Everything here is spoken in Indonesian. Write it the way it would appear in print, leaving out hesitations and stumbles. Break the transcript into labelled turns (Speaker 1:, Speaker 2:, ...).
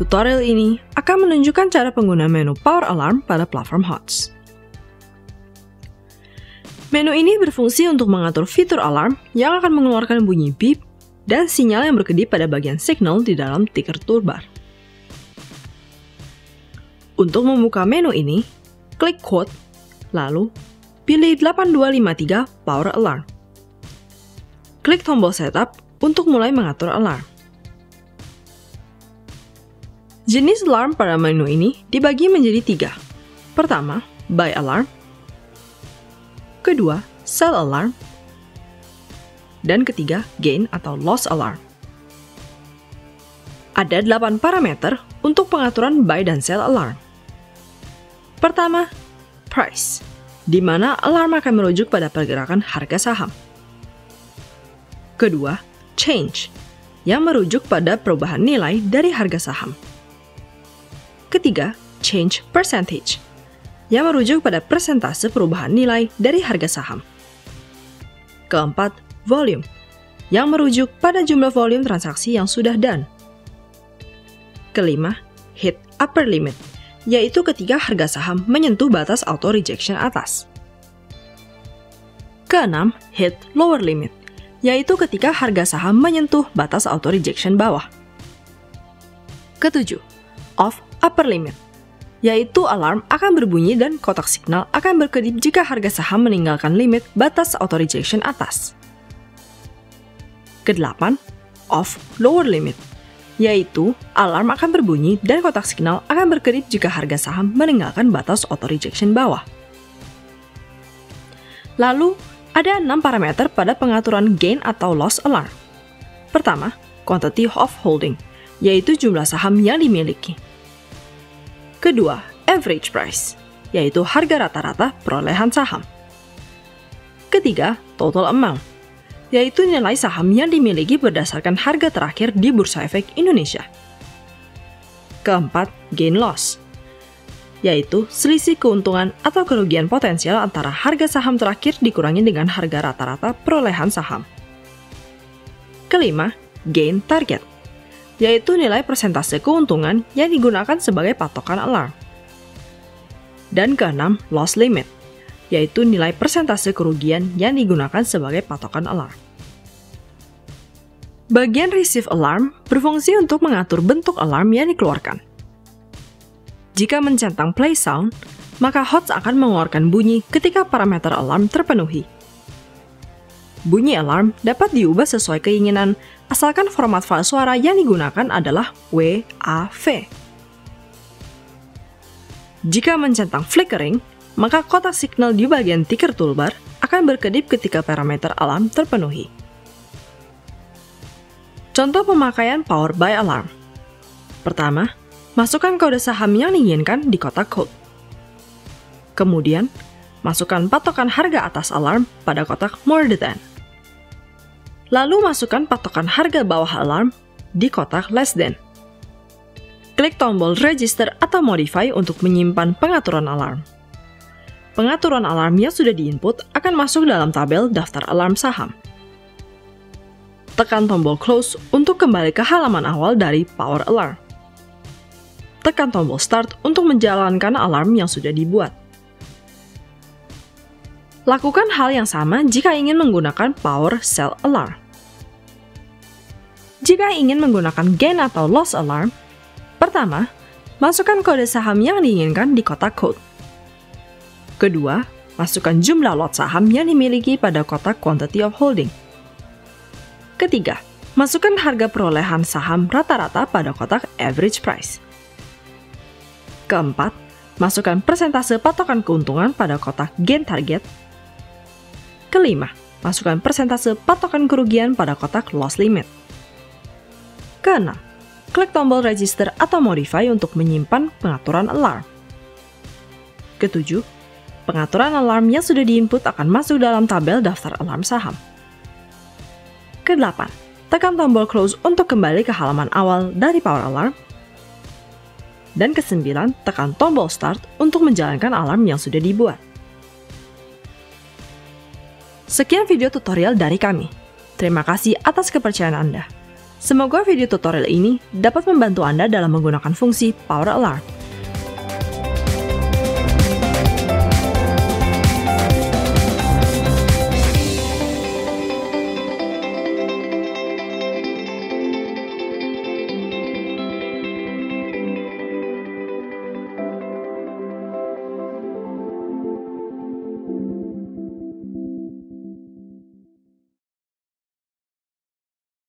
Speaker 1: Tutorial ini akan menunjukkan cara pengguna menu Power Alarm pada platform HOTS. Menu ini berfungsi untuk mengatur fitur alarm yang akan mengeluarkan bunyi beep dan sinyal yang berkedip pada bagian signal di dalam ticker toolbar. Untuk membuka menu ini, klik Quote, lalu pilih 8253 Power Alarm. Klik tombol Setup untuk mulai mengatur alarm. Jenis alarm pada menu ini dibagi menjadi 3. Pertama, By Alarm. Kedua, Cell Alarm. Dan ketiga, Gain atau Loss Alarm. Ada 8 parameter untuk pengaturan Buy dan Sell Alarm. Pertama, Price, di mana alarm akan merujuk pada pergerakan harga saham. Kedua, Change, yang merujuk pada perubahan nilai dari harga saham. Ketiga, Change Percentage, yang merujuk pada persentase perubahan nilai dari harga saham. Keempat, Volume, yang merujuk pada jumlah volume transaksi yang sudah done. Kelima, Hit Upper Limit, yaitu ketika harga saham menyentuh batas auto rejection atas. Keenam, Hit Lower Limit, yaitu ketika harga saham menyentuh batas auto rejection bawah. Ketujuh, Off Upper Limit, yaitu alarm akan berbunyi dan kotak signal akan berkedip jika harga saham meninggalkan limit batas auto rejection atas. Kedelapan, Off Lower Limit, yaitu alarm akan berbunyi dan kotak signal akan berkedip jika harga saham meninggalkan batas auto rejection bawah. Lalu, ada 6 parameter pada pengaturan gain atau loss alarm. Pertama, Quantity of Holding, yaitu jumlah saham yang dimiliki. Kedua, Average Price, yaitu harga rata-rata perolehan saham. Ketiga, Total Amount, yaitu nilai saham yang dimiliki berdasarkan harga terakhir di Bursa Efek Indonesia. Keempat, Gain Loss, yaitu selisih keuntungan atau kerugian potensial antara harga saham terakhir dikurangi dengan harga rata-rata perolehan saham. Kelima, Gain Target, yaitu nilai persentase keuntungan yang digunakan sebagai patokan alarm. Dan keenam, Loss Limit, yaitu nilai persentase kerugian yang digunakan sebagai patokan alarm. Bagian Receive Alarm berfungsi untuk mengatur bentuk alarm yang dikeluarkan. Jika mencentang Play Sound, maka HOTS akan mengeluarkan bunyi ketika parameter alarm terpenuhi. Bunyi alarm dapat diubah sesuai keinginan, asalkan format file suara yang digunakan adalah WAV. Jika mencentang Flickering, maka kotak signal di bagian ticker toolbar akan berkedip ketika parameter alarm terpenuhi. Contoh pemakaian Power Buy Alarm. Pertama, masukkan kode saham yang diinginkan di kotak code. Kemudian, masukkan patokan harga atas alarm pada kotak More Than. Lalu masukkan patokan harga bawah alarm di kotak Less Than. Klik tombol Register atau Modify untuk menyimpan pengaturan alarm. Pengaturan alarm yang sudah diinput akan masuk dalam tabel daftar alarm saham. Tekan tombol Close untuk kembali ke halaman awal dari Power Alarm. Tekan tombol Start untuk menjalankan alarm yang sudah dibuat. Lakukan hal yang sama jika ingin menggunakan Power Sell Alarm. Jika ingin menggunakan Gain atau Loss Alarm, pertama, masukkan kode saham yang diinginkan di kotak code. Kedua, masukkan jumlah lot saham yang dimiliki pada kotak Quantity of Holding. Ketiga, masukkan harga perolehan saham rata-rata pada kotak Average Price. Keempat, masukkan persentase patokan keuntungan pada kotak Gain Target. Kelima, masukkan persentase patokan kerugian pada kotak Loss Limit. Keenam, klik tombol Register atau Modify untuk menyimpan pengaturan alarm. Ketujuh, pengaturan alarm yang sudah diinput akan masuk dalam tabel daftar alarm saham. Kedelapan, tekan tombol Close untuk kembali ke halaman awal dari Power Alarm. Dan kesembilan, tekan tombol Start untuk menjalankan alarm yang sudah dibuat. Sekian video tutorial dari kami. Terima kasih atas kepercayaan Anda. Semoga video tutorial ini dapat membantu Anda dalam menggunakan fungsi Power Alarm.